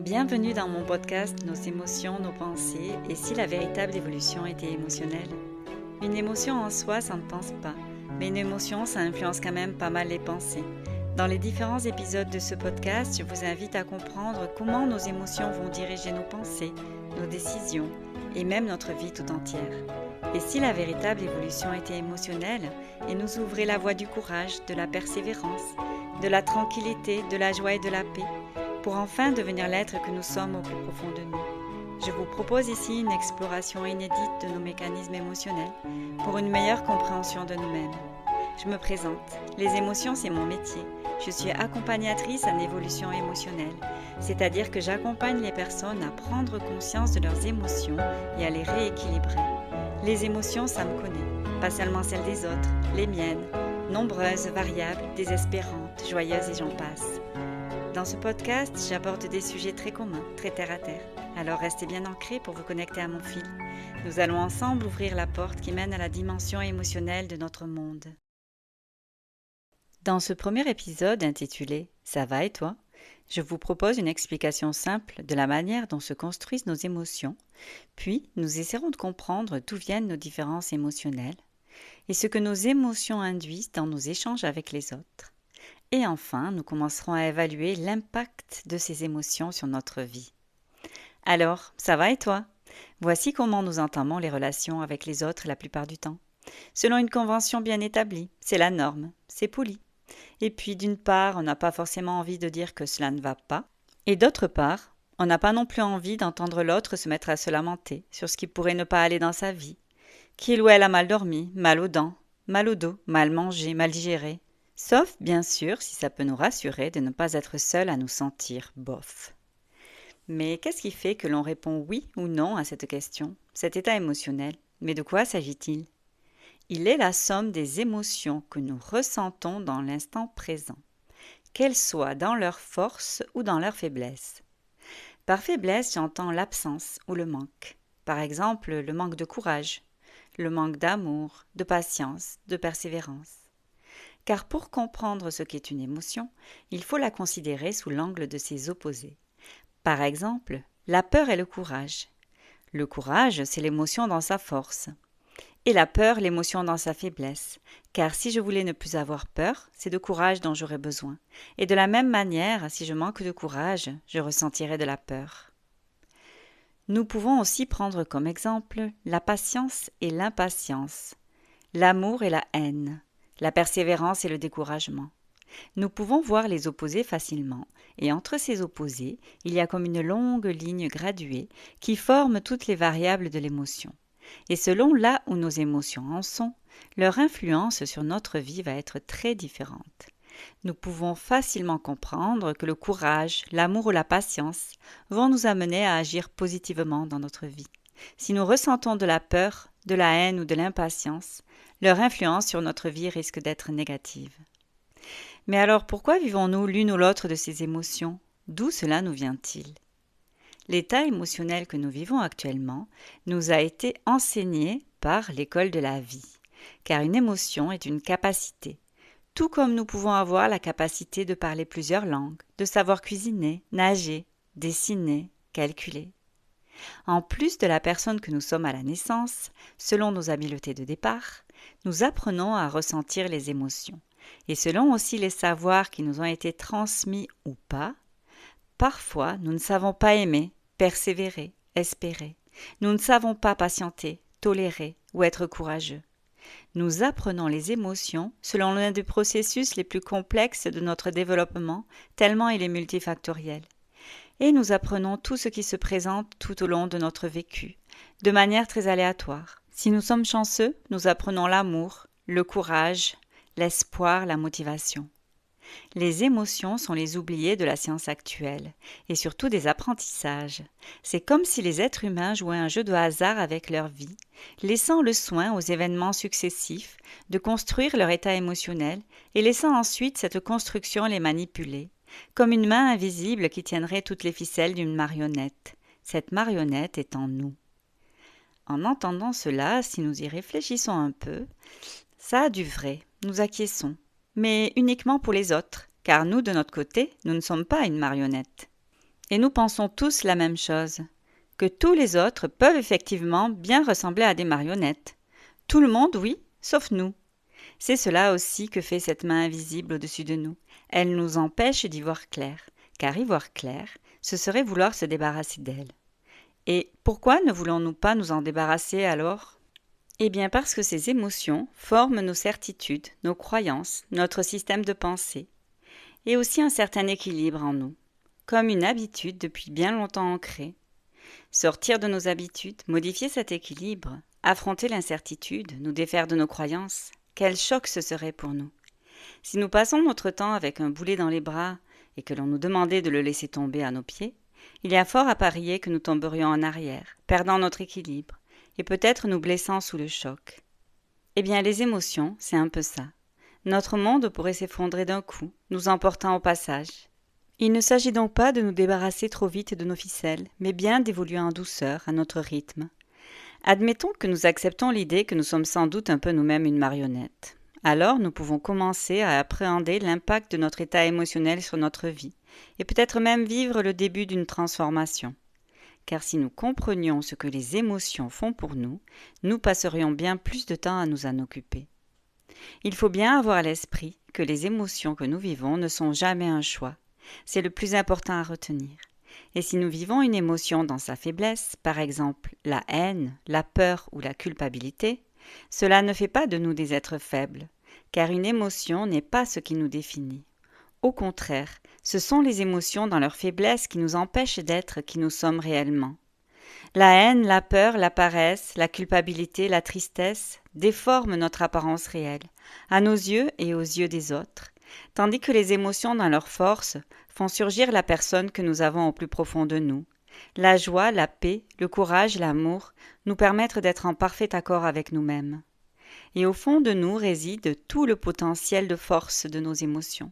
Bienvenue dans mon podcast Nos émotions, nos pensées et si la véritable évolution était émotionnelle. Une émotion en soi, ça ne pense pas, mais une émotion, ça influence quand même pas mal les pensées. Dans les différents épisodes de ce podcast, je vous invite à comprendre comment nos émotions vont diriger nos pensées, nos décisions et même notre vie tout entière. Et si la véritable évolution était émotionnelle et nous ouvrait la voie du courage, de la persévérance, de la tranquillité, de la joie et de la paix, pour enfin devenir l'être que nous sommes au plus profond de nous. Je vous propose ici une exploration inédite de nos mécanismes émotionnels pour une meilleure compréhension de nous-mêmes. Je me présente. Les émotions, c'est mon métier. Je suis accompagnatrice en évolution émotionnelle, c'est-à-dire que j'accompagne les personnes à prendre conscience de leurs émotions et à les rééquilibrer. Les émotions, ça me connaît, pas seulement celles des autres, les miennes, nombreuses, variables, désespérantes, joyeuses et j'en passe. Dans ce podcast, j'aborde des sujets très communs, très terre-à-terre. Alors restez bien ancrés pour vous connecter à mon fil. Nous allons ensemble ouvrir la porte qui mène à la dimension émotionnelle de notre monde. Dans ce premier épisode intitulé « Ça va et toi ?», je vous propose une explication simple de la manière dont se construisent nos émotions, puis nous essaierons de comprendre d'où viennent nos différences émotionnelles et ce que nos émotions induisent dans nos échanges avec les autres. Et enfin, nous commencerons à évaluer l'impact de ces émotions sur notre vie. Alors, ça va et toi ? Voici comment nous entamons les relations avec les autres la plupart du temps. Selon une convention bien établie, c'est la norme, c'est poli. Et puis d'une part, on n'a pas forcément envie de dire que cela ne va pas. Et d'autre part, on n'a pas non plus envie d'entendre l'autre se mettre à se lamenter sur ce qui pourrait ne pas aller dans sa vie. Qu'il ou elle a mal dormi, mal aux dents, mal au dos, mal mangé, mal digéré. Sauf, bien sûr, si ça peut nous rassurer de ne pas être seul à nous sentir bof. Mais qu'est-ce qui fait que l'on répond oui ou non à cette question, cet état émotionnel ? Mais de quoi s'agit-il ? Il est la somme des émotions que nous ressentons dans l'instant présent, qu'elles soient dans leur force ou dans leur faiblesse. Par faiblesse, j'entends l'absence ou le manque. Par exemple, le manque de courage, le manque d'amour, de patience, de persévérance. Car pour comprendre ce qu'est une émotion, il faut la considérer sous l'angle de ses opposés. Par exemple, la peur et le courage. Le courage, c'est l'émotion dans sa force. Et la peur, l'émotion dans sa faiblesse. Car si je voulais ne plus avoir peur, c'est de courage dont j'aurais besoin. Et de la même manière, si je manque de courage, je ressentirai de la peur. Nous pouvons aussi prendre comme exemple la patience et l'impatience, l'amour et la haine, la persévérance et le découragement. Nous pouvons voir les opposés facilement, et entre ces opposés, il y a comme une longue ligne graduée qui forme toutes les variables de l'émotion. Et selon là où nos émotions en sont, leur influence sur notre vie va être très différente. Nous pouvons facilement comprendre que le courage, l'amour ou la patience vont nous amener à agir positivement dans notre vie. Si nous ressentons de la peur, de la haine ou de l'impatience, leur influence sur notre vie risque d'être négative. Mais alors pourquoi vivons-nous l'une ou l'autre de ces émotions ? D'où cela nous vient-il ? L'état émotionnel que nous vivons actuellement nous a été enseigné par l'école de la vie, car une émotion est une capacité. Tout comme nous pouvons avoir la capacité de parler plusieurs langues, de savoir cuisiner, nager, dessiner, calculer. En plus de la personne que nous sommes à la naissance, selon nos habiletés de départ, nous apprenons à ressentir les émotions. Et selon aussi les savoirs qui nous ont été transmis ou pas, parfois nous ne savons pas aimer, persévérer, espérer. Nous ne savons pas patienter, tolérer ou être courageux. Nous apprenons les émotions selon l'un des processus les plus complexes de notre développement, tellement il est multifactoriel. Et nous apprenons tout ce qui se présente tout au long de notre vécu, de manière très aléatoire. Si nous sommes chanceux, nous apprenons l'amour, le courage, l'espoir, la motivation. Les émotions sont les oubliés de la science actuelle, et surtout des apprentissages. C'est comme si les êtres humains jouaient un jeu de hasard avec leur vie, laissant le soin aux événements successifs de construire leur état émotionnel et laissant ensuite cette construction les manipuler, comme une main invisible qui tiendrait toutes les ficelles d'une marionnette. Cette marionnette est en nous. En entendant cela, si nous y réfléchissons un peu, ça a du vrai, nous acquiesçons, mais uniquement pour les autres, car nous, de notre côté, nous ne sommes pas une marionnette. et nous pensons tous la même chose, que tous les autres peuvent effectivement bien ressembler à des marionnettes. Tout le monde, oui, sauf nous. C'est cela aussi que fait cette main invisible au-dessus de nous. Elle nous empêche d'y voir clair, car y voir clair, ce serait vouloir se débarrasser d'elle. Et pourquoi ne voulons-nous pas nous en débarrasser alors ? Eh bien parce que ces émotions forment nos certitudes, nos croyances, notre système de pensée, et aussi un certain équilibre en nous, comme une habitude depuis bien longtemps ancrée. Sortir de nos habitudes, modifier cet équilibre, affronter l'incertitude, nous défaire de nos croyances, quel choc ce serait pour nous. Si nous passons notre temps avec un boulet dans les bras et que l'on nous demandait de le laisser tomber à nos pieds, il y a fort à parier que nous tomberions en arrière, perdant notre équilibre, et peut-être nous blessant sous le choc. Eh bien, les émotions, c'est un peu ça. Notre monde pourrait s'effondrer d'un coup, nous emportant au passage. Il ne s'agit donc pas de nous débarrasser trop vite de nos ficelles, mais bien d'évoluer en douceur, à notre rythme. Admettons que nous acceptons l'idée que nous sommes sans doute un peu nous-mêmes une marionnette. Alors nous pouvons commencer à appréhender l'impact de notre état émotionnel sur notre vie, et peut-être même vivre le début d'une transformation. Car si nous comprenions ce que les émotions font pour nous, nous passerions bien plus de temps à nous en occuper. Il faut bien avoir à l'esprit que les émotions que nous vivons ne sont jamais un choix. C'est le plus important à retenir. Et si nous vivons une émotion dans sa faiblesse, par exemple la haine, la peur ou la culpabilité, cela ne fait pas de nous des êtres faibles, car une émotion n'est pas ce qui nous définit. Au contraire, ce sont les émotions dans leur faiblesse qui nous empêchent d'être qui nous sommes réellement. La haine, la peur, la paresse, la culpabilité, la tristesse déforment notre apparence réelle, à nos yeux et aux yeux des autres, tandis que les émotions dans leur force font surgir la personne que nous avons au plus profond de nous. La joie, la paix, le courage, l'amour nous permettent d'être en parfait accord avec nous-mêmes. Et au fond de nous réside tout le potentiel de force de nos émotions.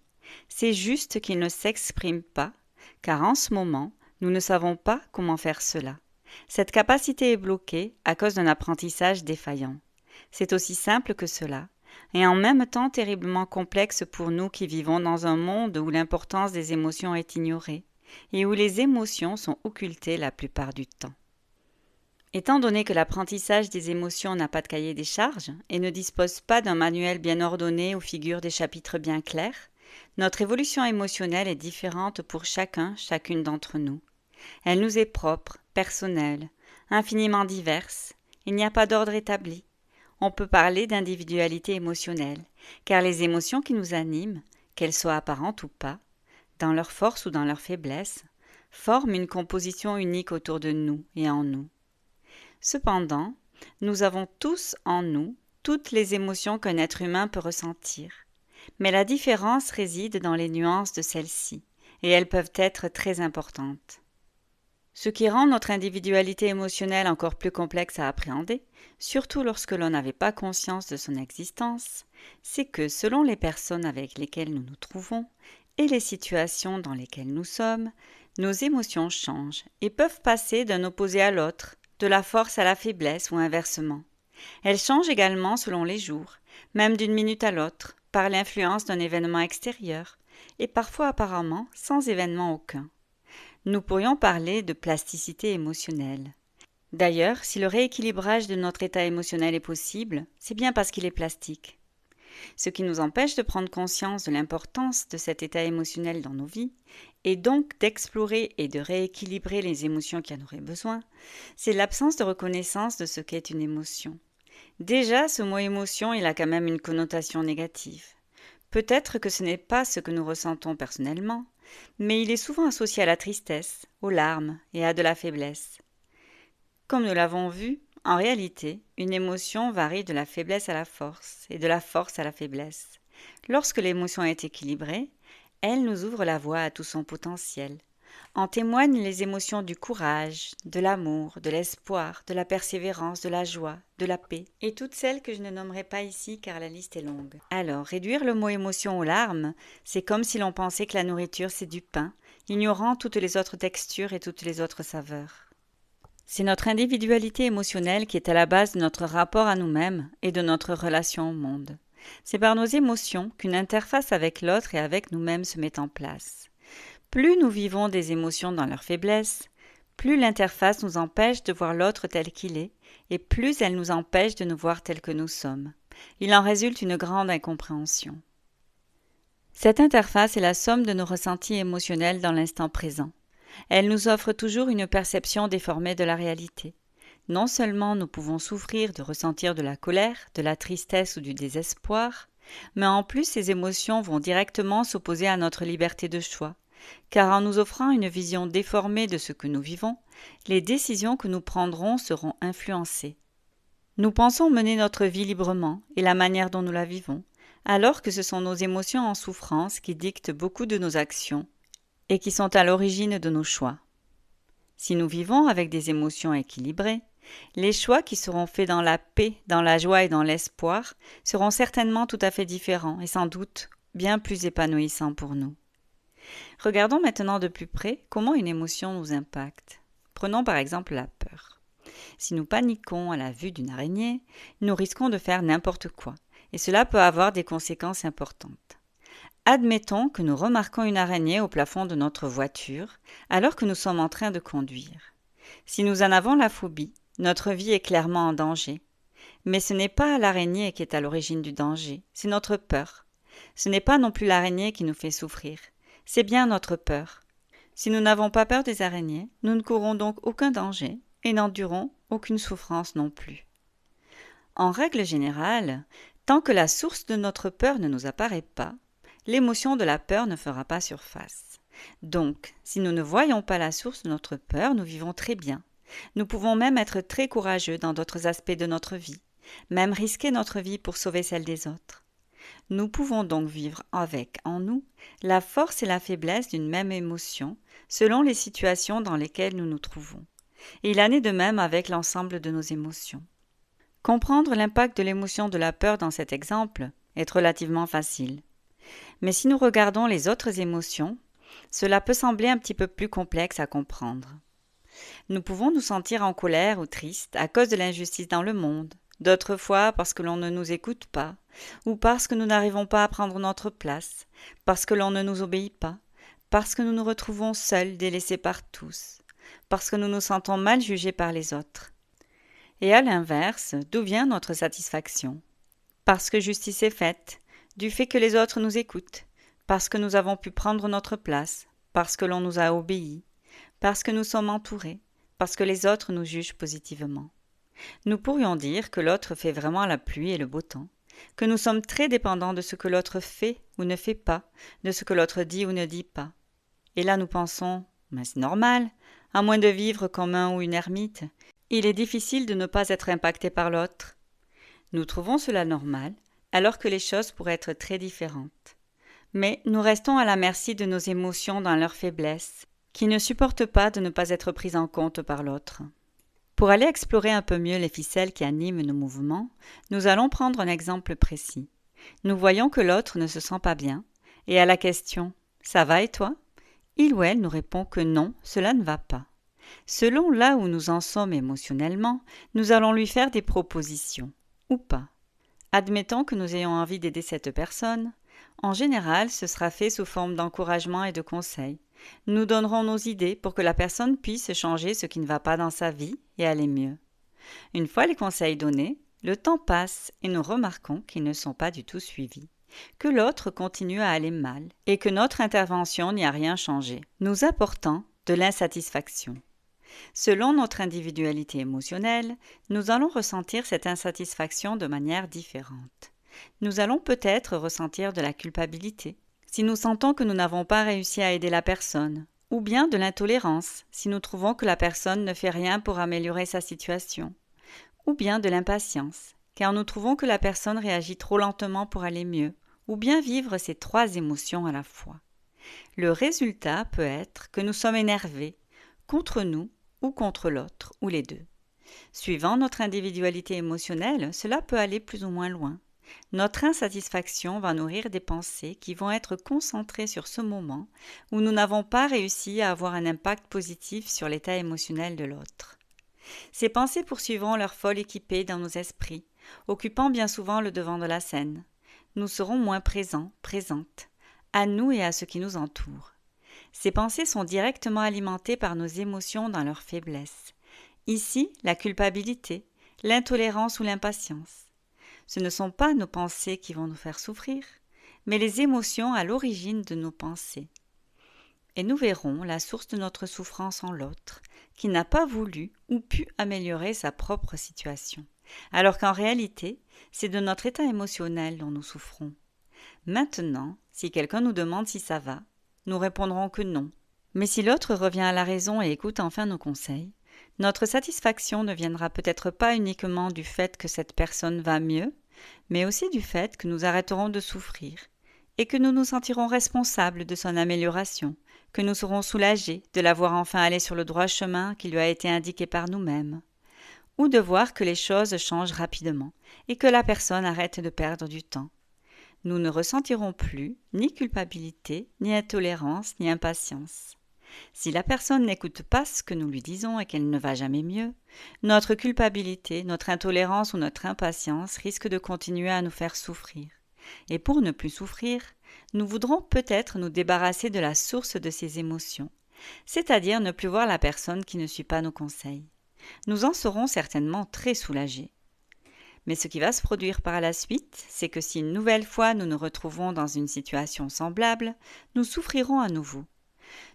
C'est juste qu'ils ne s'expriment pas, car en ce moment, nous ne savons pas comment faire cela. Cette capacité est bloquée à cause d'un apprentissage défaillant. C'est aussi simple que cela, et en même temps terriblement complexe pour nous qui vivons dans un monde où l'importance des émotions est ignorée, et où les émotions sont occultées la plupart du temps. Étant donné que l'apprentissage des émotions n'a pas de cahier des charges et ne dispose pas d'un manuel bien ordonné où figurent des chapitres bien clairs, notre évolution émotionnelle est différente pour chacune d'entre nous. Elle nous est propre, personnelle, infiniment diverse. Il n'y a pas d'ordre établi. On peut parler d'individualité émotionnelle, car les émotions qui nous animent, qu'elles soient apparentes ou pas, dans leur force ou dans leur faiblesse, forment une composition unique autour de nous et en nous. Cependant, nous avons tous en nous toutes les émotions qu'un être humain peut ressentir. Mais la différence réside dans les nuances de celles-ci, et elles peuvent être très importantes. Ce qui rend notre individualité émotionnelle encore plus complexe à appréhender, surtout lorsque l'on n'avait pas conscience de son existence, c'est que selon les personnes avec lesquelles nous nous trouvons et les situations dans lesquelles nous sommes, nos émotions changent et peuvent passer d'un opposé à l'autre, de la force à la faiblesse ou inversement. Elles changent également selon les jours, même d'une minute à l'autre, par l'influence d'un événement extérieur, et parfois apparemment sans événement aucun. Nous pourrions parler de plasticité émotionnelle. D'ailleurs, si le rééquilibrage de notre état émotionnel est possible, c'est bien parce qu'il est plastique. Ce qui nous empêche de prendre conscience de l'importance de cet état émotionnel dans nos vies, et donc d'explorer et de rééquilibrer les émotions qui en auraient besoin, c'est l'absence de reconnaissance de ce qu'est une émotion. Déjà, ce mot émotion, il a quand même une connotation négative. Peut-être que ce n'est pas ce que nous ressentons personnellement, mais il est souvent associé à la tristesse, aux larmes et à de la faiblesse. Comme nous l'avons vu, en réalité, une émotion varie de la faiblesse à la force et de la force à la faiblesse. Lorsque l'émotion est équilibrée, elle nous ouvre la voie à tout son potentiel. En témoignent les émotions du courage, de l'amour, de l'espoir, de la persévérance, de la joie, de la paix, et toutes celles que je ne nommerai pas ici car la liste est longue. Alors, réduire le mot émotion aux larmes, c'est comme si l'on pensait que la nourriture c'est du pain, ignorant toutes les autres textures et toutes les autres saveurs. C'est notre individualité émotionnelle qui est à la base de notre rapport à nous-mêmes et de notre relation au monde. C'est par nos émotions qu'une interface avec l'autre et avec nous-mêmes se met en place. Plus nous vivons des émotions dans leur faiblesse, plus l'interface nous empêche de voir l'autre tel qu'il est, et plus elle nous empêche de nous voir tels que nous sommes. Il en résulte une grande incompréhension. Cette interface est la somme de nos ressentis émotionnels dans l'instant présent. Elle nous offre toujours une perception déformée de la réalité. Non seulement nous pouvons souffrir de ressentir de la colère, de la tristesse ou du désespoir, mais en plus ces émotions vont directement s'opposer à notre liberté de choix, car en nous offrant une vision déformée de ce que nous vivons, les décisions que nous prendrons seront influencées. Nous pensons mener notre vie librement et la manière dont nous la vivons, alors que ce sont nos émotions en souffrance qui dictent beaucoup de nos actions et qui sont à l'origine de nos choix. Si nous vivons avec des émotions équilibrées, les choix qui seront faits dans la paix, dans la joie et dans l'espoir seront certainement tout à fait différents et sans doute bien plus épanouissants pour nous. Regardons maintenant de plus près comment une émotion nous impacte. Prenons par exemple la peur. Si nous paniquons à la vue d'une araignée, nous risquons de faire n'importe quoi, et cela peut avoir des conséquences importantes. Admettons que nous remarquons une araignée au plafond de notre voiture alors que nous sommes en train de conduire. Si nous en avons la phobie, notre vie est clairement en danger. Mais ce n'est pas l'araignée qui est à l'origine du danger, c'est notre peur. Ce n'est pas non plus l'araignée qui nous fait souffrir, c'est bien notre peur. Si nous n'avons pas peur des araignées, nous ne courons donc aucun danger et n'endurons aucune souffrance non plus. En règle générale, tant que la source de notre peur ne nous apparaît pas, l'émotion de la peur ne fera pas surface. Donc, si nous ne voyons pas la source de notre peur, nous vivons très bien. Nous pouvons même être très courageux dans d'autres aspects de notre vie, même risquer notre vie pour sauver celle des autres. Nous pouvons donc vivre avec, en nous, la force et la faiblesse d'une même émotion, selon les situations dans lesquelles nous nous trouvons. Et il en est de même avec l'ensemble de nos émotions. Comprendre l'impact de l'émotion de la peur dans cet exemple est relativement facile. Mais si nous regardons les autres émotions, cela peut sembler un petit peu plus complexe à comprendre. Nous pouvons nous sentir en colère ou tristes à cause de l'injustice dans le monde, d'autres fois parce que l'on ne nous écoute pas, ou parce que nous n'arrivons pas à prendre notre place, parce que l'on ne nous obéit pas, parce que nous nous retrouvons seuls, délaissés par tous, parce que nous nous sentons mal jugés par les autres. Et à l'inverse, d'où vient notre satisfaction? Parce que justice est faite, du fait que les autres nous écoutent, parce que nous avons pu prendre notre place, parce que l'on nous a obéi, parce que nous sommes entourés, parce que les autres nous jugent positivement. Nous pourrions dire que l'autre fait vraiment la pluie et le beau temps, que nous sommes très dépendants de ce que l'autre fait ou ne fait pas, de ce que l'autre dit ou ne dit pas. Et là nous pensons, mais c'est normal, à moins de vivre comme un ou une ermite, il est difficile de ne pas être impacté par l'autre. Nous trouvons cela normal, alors que les choses pourraient être très différentes. Mais nous restons à la merci de nos émotions dans leur faiblesse, qui ne supportent pas de ne pas être prises en compte par l'autre. Pour aller explorer un peu mieux les ficelles qui animent nos mouvements, nous allons prendre un exemple précis. Nous voyons que l'autre ne se sent pas bien, et à la question « Ça va et toi ?», il ou elle nous répond que non, cela ne va pas. Selon là où nous en sommes émotionnellement, nous allons lui faire des propositions, ou pas. Admettons que nous ayons envie d'aider cette personne. En général, ce sera fait sous forme d'encouragement et de conseils. Nous donnerons nos idées pour que la personne puisse changer ce qui ne va pas dans sa vie et aller mieux. Une fois les conseils donnés, le temps passe et nous remarquons qu'ils ne sont pas du tout suivis, que l'autre continue à aller mal et que notre intervention n'y a rien changé, nous apportant de l'insatisfaction. Selon notre individualité émotionnelle, nous allons ressentir cette insatisfaction de manière différente. Nous allons peut-être ressentir de la culpabilité, si nous sentons que nous n'avons pas réussi à aider la personne, ou bien de l'intolérance, si nous trouvons que la personne ne fait rien pour améliorer sa situation, ou bien de l'impatience, car nous trouvons que la personne réagit trop lentement pour aller mieux, ou bien vivre ces trois émotions à la fois. Le résultat peut être que nous sommes énervés, contre nous ou contre l'autre, ou les deux. Suivant notre individualité émotionnelle, cela peut aller plus ou moins loin. Notre insatisfaction va nourrir des pensées qui vont être concentrées sur ce moment où nous n'avons pas réussi à avoir un impact positif sur l'état émotionnel de l'autre. Ces pensées poursuivront leur folle équipée dans nos esprits, occupant bien souvent le devant de la scène. Nous serons moins présents, présentes, à nous et à ce qui nous entoure. Ces pensées sont directement alimentées par nos émotions dans leur faiblesse. Ici, la culpabilité, l'intolérance ou l'impatience. Ce ne sont pas nos pensées qui vont nous faire souffrir, mais les émotions à l'origine de nos pensées. Et nous verrons la source de notre souffrance en l'autre, qui n'a pas voulu ou pu améliorer sa propre situation, alors qu'en réalité, c'est de notre état émotionnel dont nous souffrons. Maintenant, si quelqu'un nous demande si ça va, nous répondrons que non. Mais si l'autre revient à la raison et écoute enfin nos conseils, notre satisfaction ne viendra peut-être pas uniquement du fait que cette personne va mieux, mais aussi du fait que nous arrêterons de souffrir et que nous nous sentirons responsables de son amélioration, que nous serons soulagés de la voir enfin aller sur le droit chemin qui lui a été indiqué par nous-mêmes, ou de voir que les choses changent rapidement et que la personne arrête de perdre du temps. Nous ne ressentirons plus ni culpabilité, ni intolérance, ni impatience. Si la personne n'écoute pas ce que nous lui disons et qu'elle ne va jamais mieux, notre culpabilité, notre intolérance ou notre impatience risquent de continuer à nous faire souffrir. Et pour ne plus souffrir, nous voudrons peut-être nous débarrasser de la source de ces émotions, c'est-à-dire ne plus voir la personne qui ne suit pas nos conseils. Nous en serons certainement très soulagés. Mais ce qui va se produire par la suite, c'est que si une nouvelle fois nous nous retrouvons dans une situation semblable, nous souffrirons à nouveau.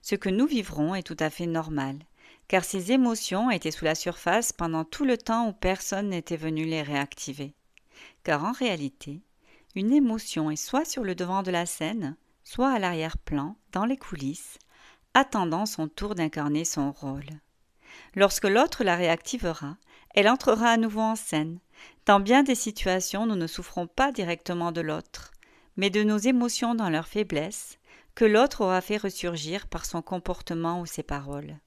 Ce que nous vivrons est tout à fait normal, car ces émotions étaient sous la surface pendant tout le temps où personne n'était venu les réactiver. Car en réalité, une émotion est soit sur le devant de la scène, soit à l'arrière-plan, dans les coulisses, attendant son tour d'incarner son rôle. Lorsque l'autre la réactivera, elle entrera à nouveau en scène. Dans bien des situations, nous ne souffrons pas directement de l'autre, mais de nos émotions dans leur faiblesse, que l'autre aura fait ressurgir par son comportement ou ses paroles.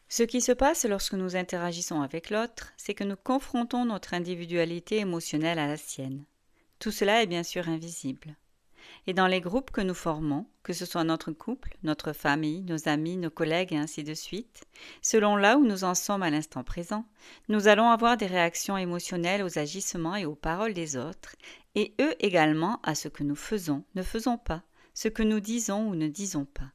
Ce qui se passe lorsque nous interagissons avec l'autre, c'est que nous confrontons notre individualité émotionnelle à la sienne. Tout cela est bien sûr invisible. Et dans les groupes que nous formons, que ce soit notre couple, notre famille, nos amis, nos collègues et ainsi de suite, selon là où nous en sommes à l'instant présent, nous allons avoir des réactions émotionnelles aux agissements et aux paroles des autres, et eux également à ce que nous faisons, ne faisons pas, ce que nous disons ou ne disons pas.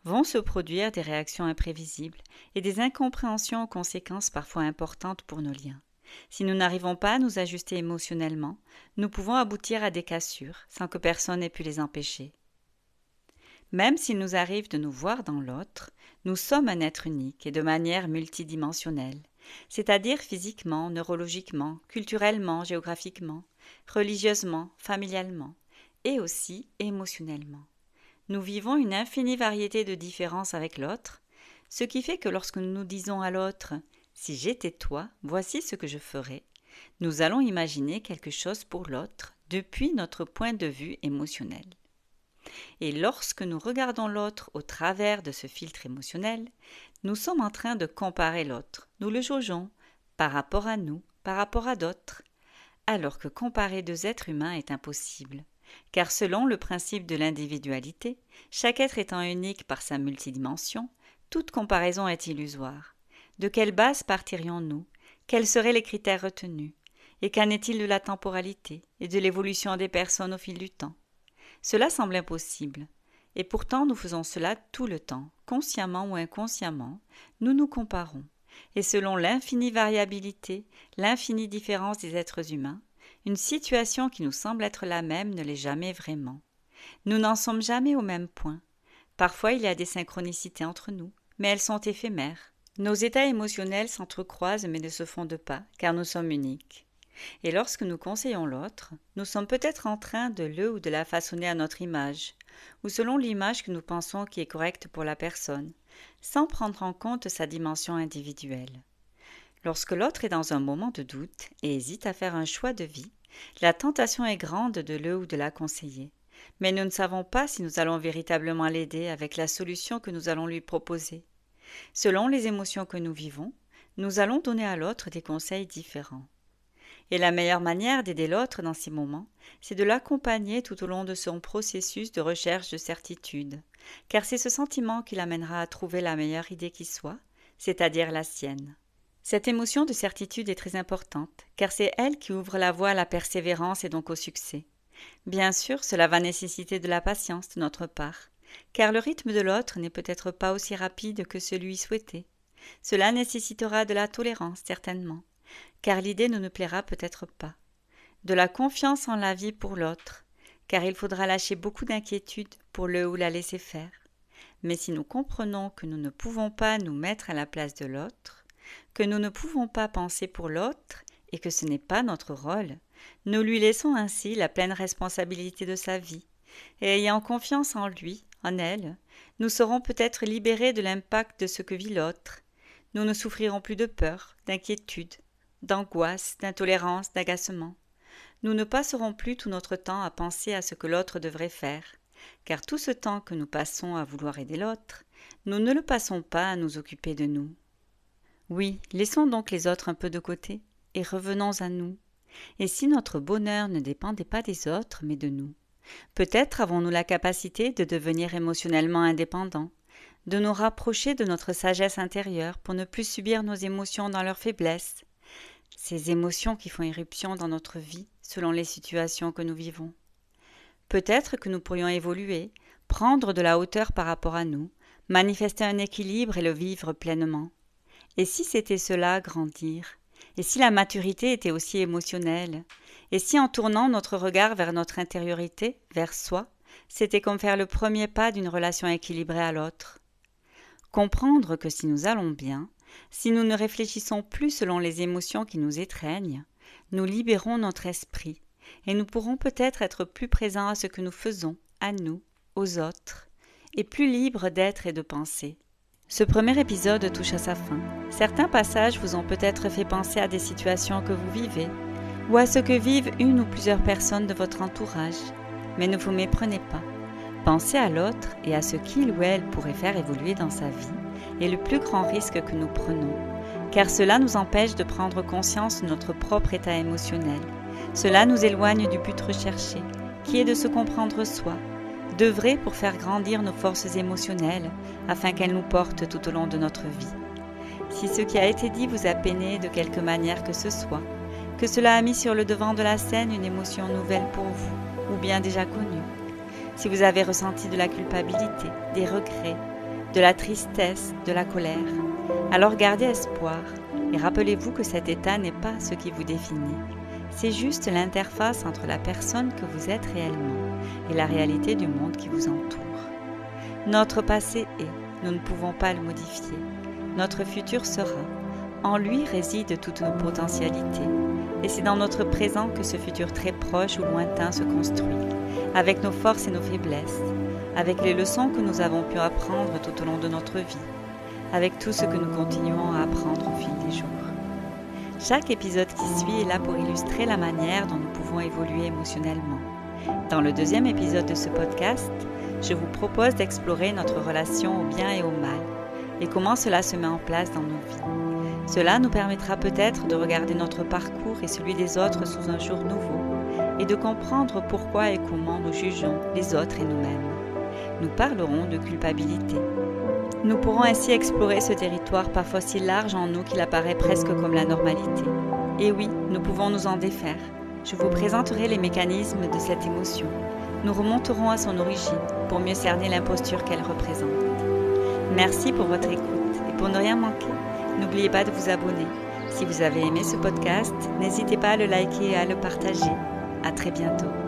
Vont se produire des réactions imprévisibles et des incompréhensions aux conséquences parfois importantes pour nos liens. Si nous n'arrivons pas à nous ajuster émotionnellement, nous pouvons aboutir à des cassures sans que personne n'ait pu les empêcher. Même s'il nous arrive de nous voir dans l'autre, nous sommes un être unique et de manière multidimensionnelle, c'est-à-dire physiquement, neurologiquement, culturellement, géographiquement, religieusement, familialement et aussi émotionnellement. Nous vivons une infinie variété de différences avec l'autre, ce qui fait que lorsque nous disons à l'autre « si j'étais toi, voici ce que je ferais », nous allons imaginer quelque chose pour l'autre depuis notre point de vue émotionnel. Et lorsque nous regardons l'autre au travers de ce filtre émotionnel, nous sommes en train de comparer l'autre, nous le jaugeons par rapport à nous, par rapport à d'autres, alors que comparer deux êtres humains est impossible. Car selon le principe de l'individualité, chaque être étant unique par sa multidimension, toute comparaison est illusoire. De quelle base partirions-nous? Quels seraient les critères retenus? Et qu'en est-il de la temporalité et de l'évolution des personnes au fil du temps? Cela semble impossible, et pourtant nous faisons cela tout le temps, consciemment ou inconsciemment, nous nous comparons. Et selon l'infinie variabilité, l'infinie différence des êtres humains, une situation qui nous semble être la même ne l'est jamais vraiment. Nous n'en sommes jamais au même point. Parfois il y a des synchronicités entre nous, mais elles sont éphémères. Nos états émotionnels s'entrecroisent mais ne se fondent pas, car nous sommes uniques. Et lorsque nous conseillons l'autre, nous sommes peut-être en train de le ou de la façonner à notre image, ou selon l'image que nous pensons qui est correcte pour la personne, sans prendre en compte sa dimension individuelle. Lorsque l'autre est dans un moment de doute et hésite à faire un choix de vie, la tentation est grande de le ou de la conseiller. Mais nous ne savons pas si nous allons véritablement l'aider avec la solution que nous allons lui proposer. Selon les émotions que nous vivons, nous allons donner à l'autre des conseils différents. Et la meilleure manière d'aider l'autre dans ces moments, c'est de l'accompagner tout au long de son processus de recherche de certitude, car c'est ce sentiment qui l'amènera à trouver la meilleure idée qui soit, c'est-à-dire la sienne. Cette émotion de certitude est très importante, car c'est elle qui ouvre la voie à la persévérance et donc au succès. Bien sûr, cela va nécessiter de la patience de notre part, car le rythme de l'autre n'est peut-être pas aussi rapide que celui souhaité. Cela nécessitera de la tolérance, certainement, car l'idée ne nous plaira peut-être pas. De la confiance en la vie pour l'autre, car il faudra lâcher beaucoup d'inquiétudes pour le ou la laisser faire. Mais si nous comprenons que nous ne pouvons pas nous mettre à la place de l'autre, que nous ne pouvons pas penser pour l'autre et que ce n'est pas notre rôle, nous lui laissons ainsi la pleine responsabilité de sa vie. Et ayant confiance en lui, en elle, nous serons peut-être libérés de l'impact de ce que vit l'autre. Nous ne souffrirons plus de peur, d'inquiétude, d'angoisse, d'intolérance, d'agacement. Nous ne passerons plus tout notre temps à penser à ce que l'autre devrait faire, car tout ce temps que nous passons à vouloir aider l'autre, nous ne le passons pas à nous occuper de nous. Oui, laissons donc les autres un peu de côté et revenons à nous. Et si notre bonheur ne dépendait pas des autres, mais de nous? Peut-être avons-nous la capacité de devenir émotionnellement indépendants, de nous rapprocher de notre sagesse intérieure pour ne plus subir nos émotions dans leur faiblesse, ces émotions qui font irruption dans notre vie selon les situations que nous vivons. Peut-être que nous pourrions évoluer, prendre de la hauteur par rapport à nous, manifester un équilibre et le vivre pleinement. Et si c'était cela, grandir? Et si la maturité était aussi émotionnelle? Et si en tournant notre regard vers notre intériorité, vers soi, c'était comme faire le premier pas d'une relation équilibrée à l'autre? Comprendre que si nous allons bien, si nous ne réfléchissons plus selon les émotions qui nous étreignent, nous libérons notre esprit et nous pourrons peut-être être plus présents à ce que nous faisons, à nous, aux autres, et plus libres d'être et de penser. Ce premier épisode touche à sa fin. Certains passages vous ont peut-être fait penser à des situations que vous vivez, ou à ce que vivent une ou plusieurs personnes de votre entourage. Mais ne vous méprenez pas. Penser à l'autre et à ce qu'il ou elle pourrait faire évoluer dans sa vie est le plus grand risque que nous prenons, car cela nous empêche de prendre conscience de notre propre état émotionnel. Cela nous éloigne du but recherché, qui est de se comprendre soi, d'œuvrer pour faire grandir nos forces émotionnelles afin qu'elles nous portent tout au long de notre vie. Si ce qui a été dit vous a peiné de quelque manière que ce soit, que cela a mis sur le devant de la scène une émotion nouvelle pour vous, ou bien déjà connue, si vous avez ressenti de la culpabilité, des regrets, de la tristesse, de la colère, alors gardez espoir et rappelez-vous que cet état n'est pas ce qui vous définit. C'est juste l'interface entre la personne que vous êtes réellement et la réalité du monde qui vous entoure. Notre passé est, nous ne pouvons pas le modifier. Notre futur sera. En lui résident toutes nos potentialités. Et c'est dans notre présent que ce futur très proche ou lointain se construit, avec nos forces et nos faiblesses, avec les leçons que nous avons pu apprendre tout au long de notre vie, avec tout ce que nous continuons à apprendre au fil des jours. Chaque épisode qui suit est là pour illustrer la manière dont nous pouvons évoluer émotionnellement. Dans le deuxième épisode de ce podcast, je vous propose d'explorer notre relation au bien et au mal et comment cela se met en place dans nos vies. Cela nous permettra peut-être de regarder notre parcours et celui des autres sous un jour nouveau et de comprendre pourquoi et comment nous jugeons les autres et nous-mêmes. Nous parlerons de culpabilité. Nous pourrons ainsi explorer ce territoire parfois si large en nous qu'il apparaît presque comme la normalité. Et oui, nous pouvons nous en défaire. Je vous présenterai les mécanismes de cette émotion. Nous remonterons à son origine pour mieux cerner l'imposture qu'elle représente. Merci pour votre écoute et pour ne rien manquer, n'oubliez pas de vous abonner. Si vous avez aimé ce podcast, n'hésitez pas à le liker et à le partager. À très bientôt.